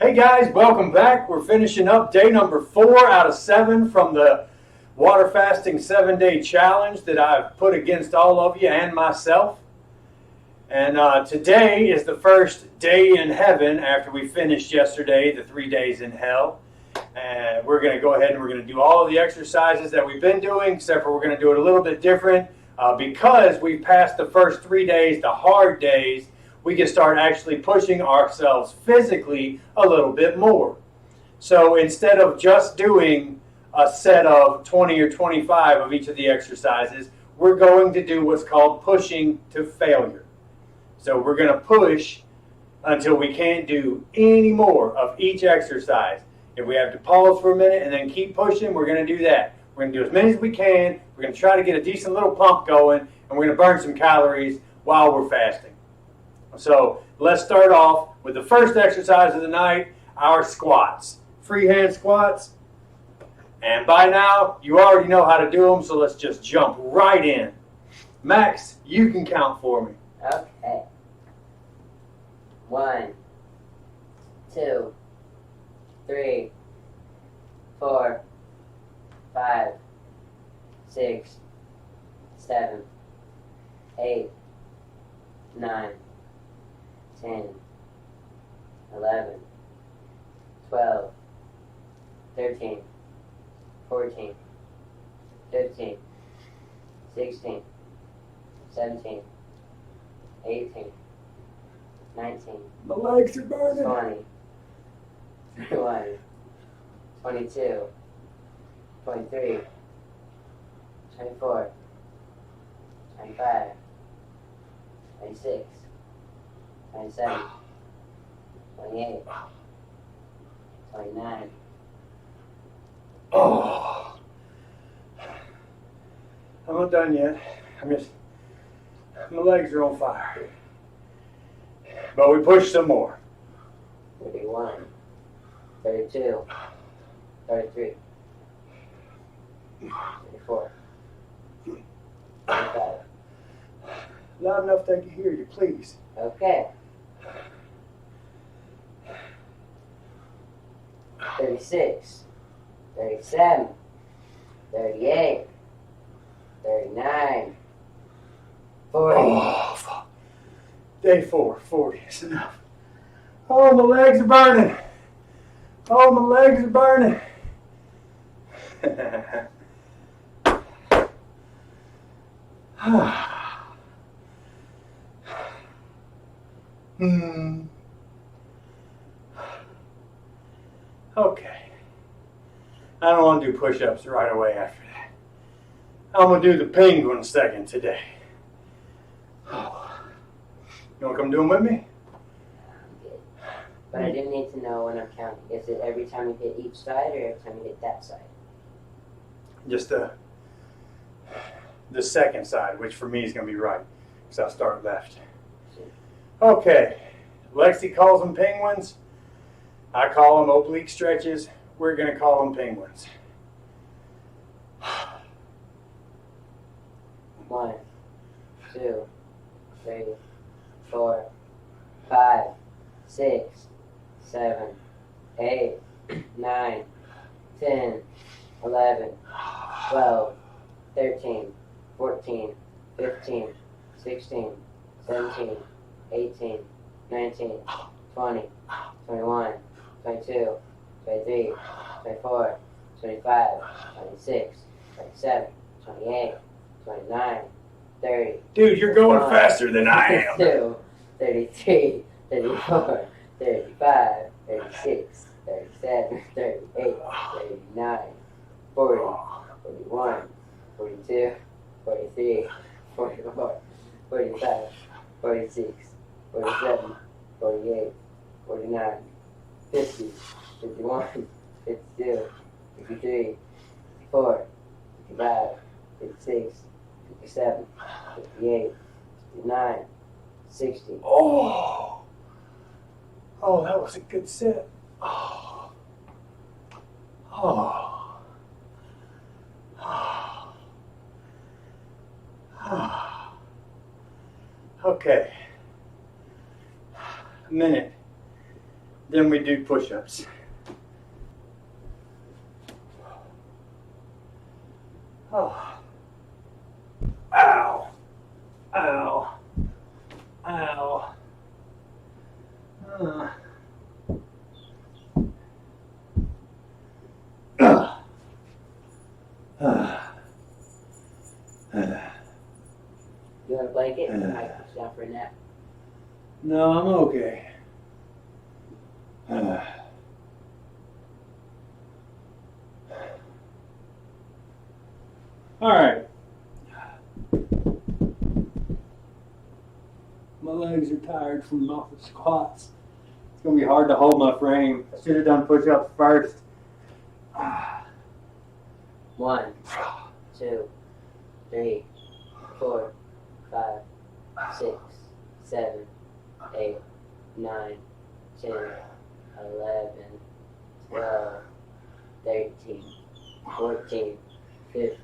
Hey guys, welcome back. We're finishing up day number 4 out of 7 from the water fasting 7-day challenge that I've put against all of you and myself. And today is the first day in heaven after we finished yesterday, the 3 days in hell. And we're going to go ahead and we're going to do all of the exercises that we've been doing, except for we're going to do it a little bit different. Because we passed the first 3 days, the hard days, we can start actually pushing ourselves physically a little bit more. So instead of just doing a set of 20 or 25 of each of the exercises, we're going to do what's called pushing to failure. So we're going to push until we can't do any more of each exercise. If we have to pause for a minute and then keep pushing, we're going to do that. We're going to do as many as we can. We're going to try to get a decent little pump going, and we're going to burn some calories while we're fasting. So let's start off with the first exercise of the night, our squats. Freehand squats. And by now, you already know how to do them, so let's just jump right in. Max, you can count for me. Okay. 1, 2, 3, 4, 5, 6, 7, 8, 9, 10, 11, 12, 13, 14, 15, 16, 17, 18, 19, My legs are burning. 20, 21, 22, 23, 24, 25, 26, 27, 28, 29. Oh, I'm not done yet. My legs are on fire. But we push some more. 31, 32, 33, 34, 35. Loud enough they can hear you, please. Okay. 36, 37, 38, 39, 40. Oh, fuck. Day 4, 40 is enough. Oh, my legs are burning. Oh, my legs are burning. Okay. I don't want to do push-ups right away after that. I'm going to do the penguin second today. You want to come do them with me? I'm good. But I do need to know when I'm counting. Is it every time you hit each side or every time you hit that side? Just the second side, which for me is going to be right, because I'll start left. Okay. Lexi calls them penguins. I call them oblique stretches. We're going to call them penguins. 1, 2, 3, 4, 5, 6, 7, 8, 9, 10, 11, 12, 13, 14, 15, 16, 17, 18, 19, 20, 21, 22, 23, 24, 25, 26, 27, 28, 29, 30. Dude, you're going faster than I am. 32, 33, 34, 35, 36, 37, 38, 39, 40, 41, 42, 43, 44, 45, 46, 47, 48, 49, 50, 51, 52, 53, 54, 55, 56, 57, 58, 59, 60. Oh, that was a good set. Oh. Okay. A minute. Then we do push-ups. Oh. Ow. Ow. Ow. You want a blanket? I might put you down for a nap. No, I'm okay. All right. My legs are tired from off the squats. It's gonna be hard to hold my frame. I should have done push-ups first. 1, 2, 3, 4, 5, 6, 7, 8, 9, 10, 11, 12, 13, 14, 15,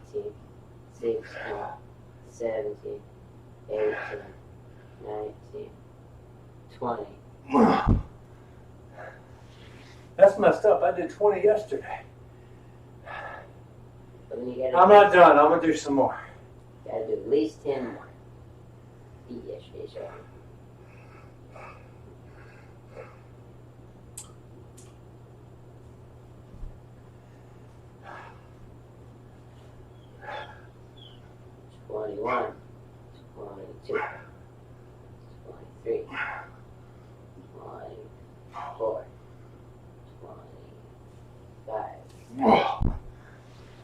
16, 17, 18, 19, 20. That's messed up. I did 20 yesterday. But then you gotta I'm not done. I'm gonna do some more. gotta do at least 10 more. Beat yesterday's record. Twenty-one, 22, 23, 24, 25.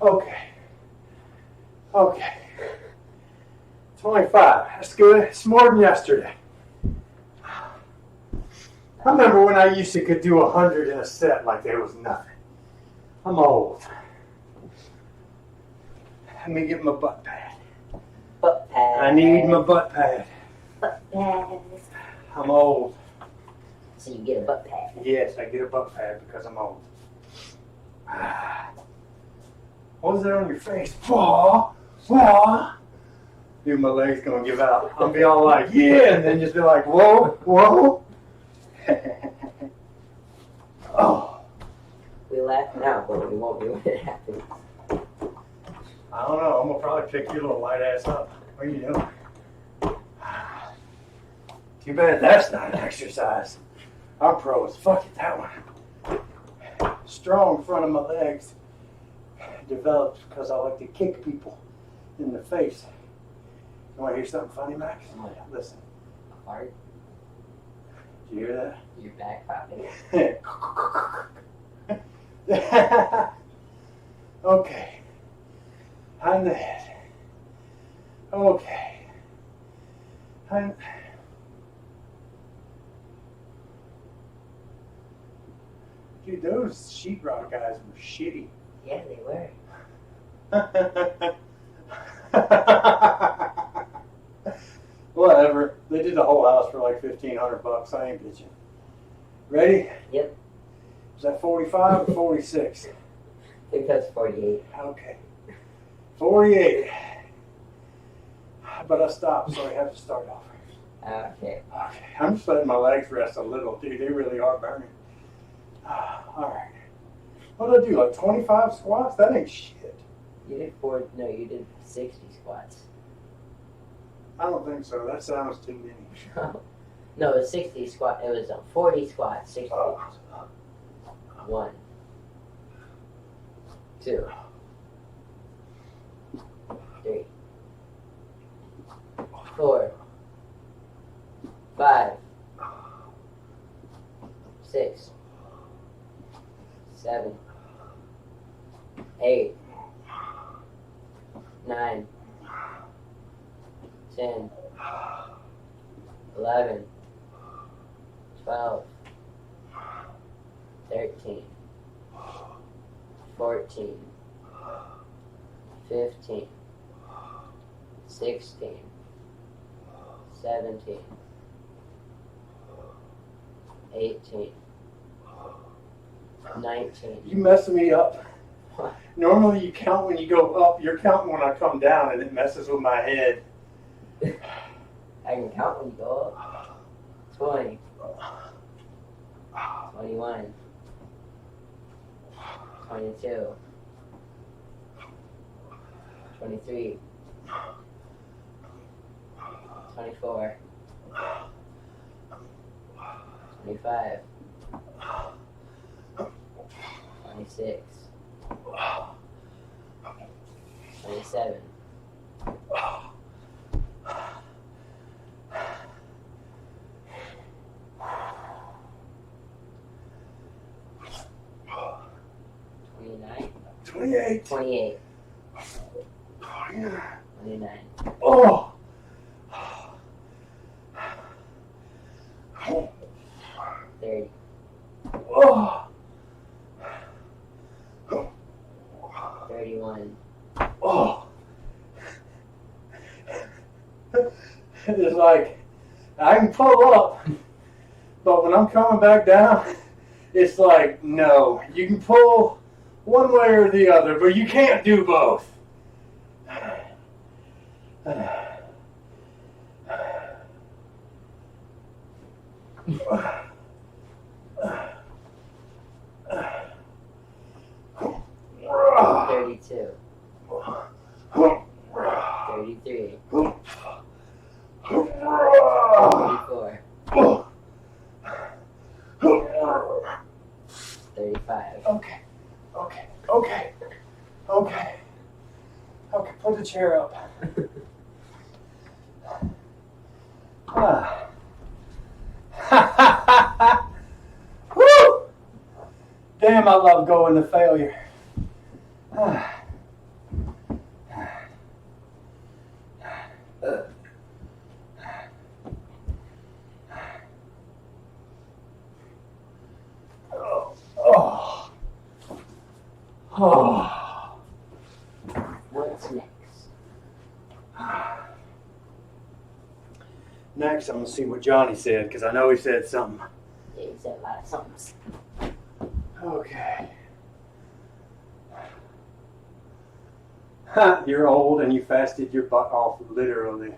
Okay. Okay. 25. That's good. It's more than yesterday. I remember when I used to could do 100 in a set like there was nothing. I'm old. Let me get my butt pad. Butt pad. I need my butt pad. Butt pad. I'm old. So you get a butt pad. Yes, I get a butt pad because I'm old. What was that on your face? Wah, wah. Dude, my leg's gonna give out. I'll be all like, yeah, and then just be like, whoa, whoa. Oh. We laugh now, but we won't be when it happens. I don't know. I'm gonna probably pick your little light ass up. What are you doing? Too bad that's not an exercise. I'm pro as fuck at that one. Strong front of my legs. Developed because I like to kick people in the face. You want to hear something funny, Max? Oh, yeah. Listen. Fart. Did you hear Your back popping. that? Okay. On the head. Okay. Dude, those sheetrock guys were shitty. Yeah, they were. Whatever. They did the whole house for like $1,500. I ain't bitching. Ready? Yep. Is that 45 or 46? I think that's 48. Okay. 48. But I stopped, so I have to start over. Okay. Okay. I'm just letting my legs rest a little, dude. They really are burning. All right. What did I do? Like 25 squats? That ain't shit. You did you did 60 squats. I don't think so. That sounds too many. No, it was 60 squat. It was 40 squats. 60. 1, 2, 3, 4, 5, 6, 7, 8, 9, 10, 11, 12, 13, 14, 15, 16, 17, 18, 19. You messing me up. What? Normally you count when you go up. You're counting when I come down, and it messes with my head. I can count when you go up. 20, 21, 22, 23, 24, 25, 26, 27, 29, 28. 28, 29. 29, Oh. 30, Oh. 31, Oh. It's like I can pull up, but when I'm coming back down, it's like, no, you can pull one way or the other, but you can't do both. yeah. 32, 33, 34, 35. Okay, okay, okay, okay. Okay, put the chair up. Woo! Damn, I love going to failure. Oh. Oh. What's next? Next, I'm going to see what Johnny said, because I know he said something. Yeah, you said a lot of somethings. Okay. You're old and you fasted your butt off, literally.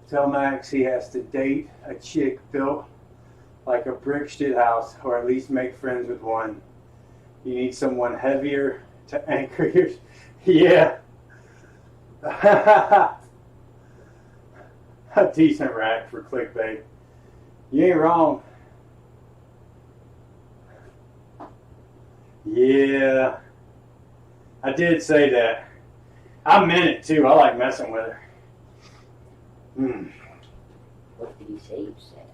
Tell Max he has to date a chick built like a brick shit house, or at least make friends with one. You need someone heavier to anchor your... Yeah. A decent rack for clickbait. You ain't wrong. Yeah. I did say that. I meant it too. I like messing with her. What did you say you said?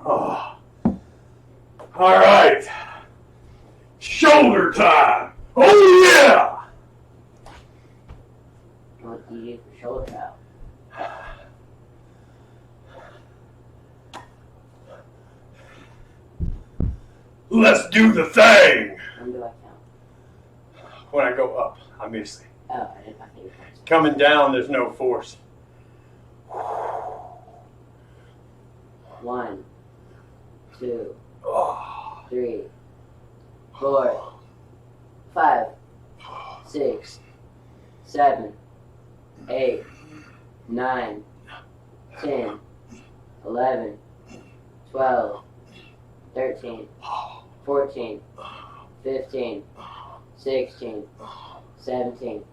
Oh. All right. Shoulder time. Oh yeah. What do you do for shoulder out? Let's do the thing. When do I count? When I go up, obviously. Oh, I didn't think you counted. Coming down, there's no force. 1, 2, Oh. 3, 4, 5, 6, 7, 8, 9, 10, 11, 12, 13, 14, 15, 16, 17,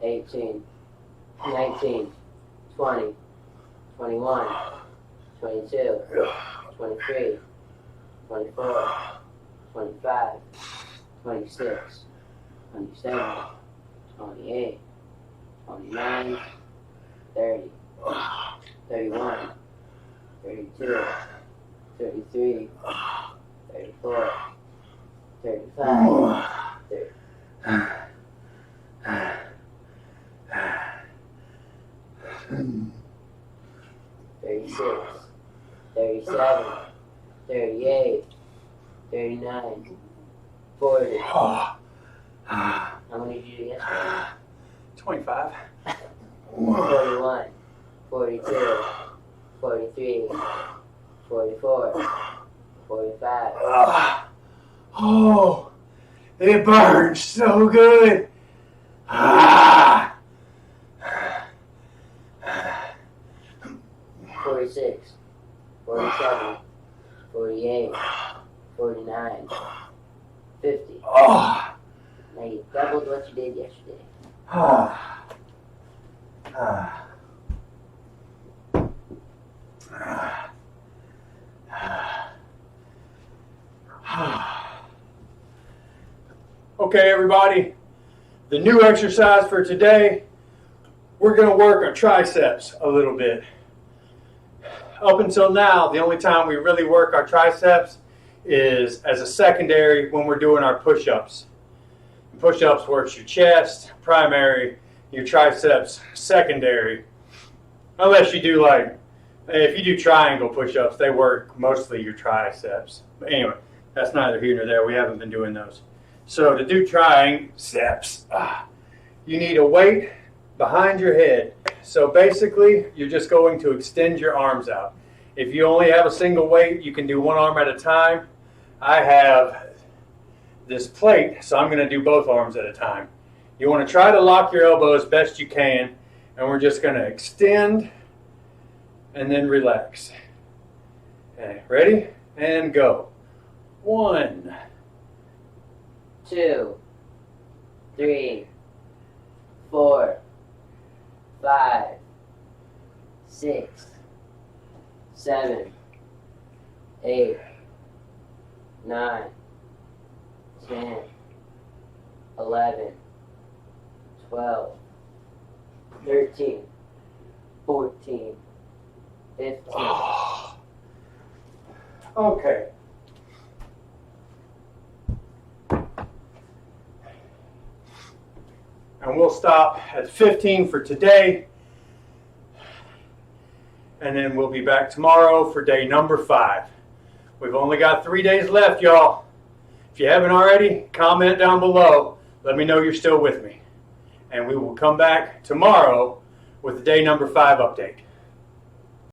18, 19, 20, 21, 22, 23, 24, 25, 26, 27, 28, 29, 30, 31, 32, 33, 34, 35, 36, 37, 38, 39, 40. How many did you do yesterday? 25. 41, 42, 43, 44, 45. Oh, it burns so good. 46, 47, 48, 49, 50. Oh. Now you doubled what you did yesterday. Okay, everybody, the new exercise for today, we're going to work our triceps a little bit. Up until now, the only time we really work our triceps is as a secondary when we're doing our push-ups. Push-ups works your chest, primary, your triceps, secondary. Unless you do if you do triangle push-ups, they work mostly your triceps. But anyway, that's neither here nor there. We haven't been doing those. So to do triceps, you need a weight behind your head. So basically, you're just going to extend your arms out. If you only have a single weight, you can do one arm at a time. I have this plate, so I'm going to do both arms at a time. You want to try to lock your elbow as best you can, and we're just going to extend and then relax. Okay, ready? And go. 1, 2, 3, 4, 5, 6, 7, 8, 9, 10, 11, 12, 13, 14, 15. Okay. And we'll stop at 15 for today. And then we'll be back tomorrow for day number 5. We've only got 3 days left, y'all. If you haven't already, comment down below. Let me know you're still with me. And we will come back tomorrow with the day number 5 update.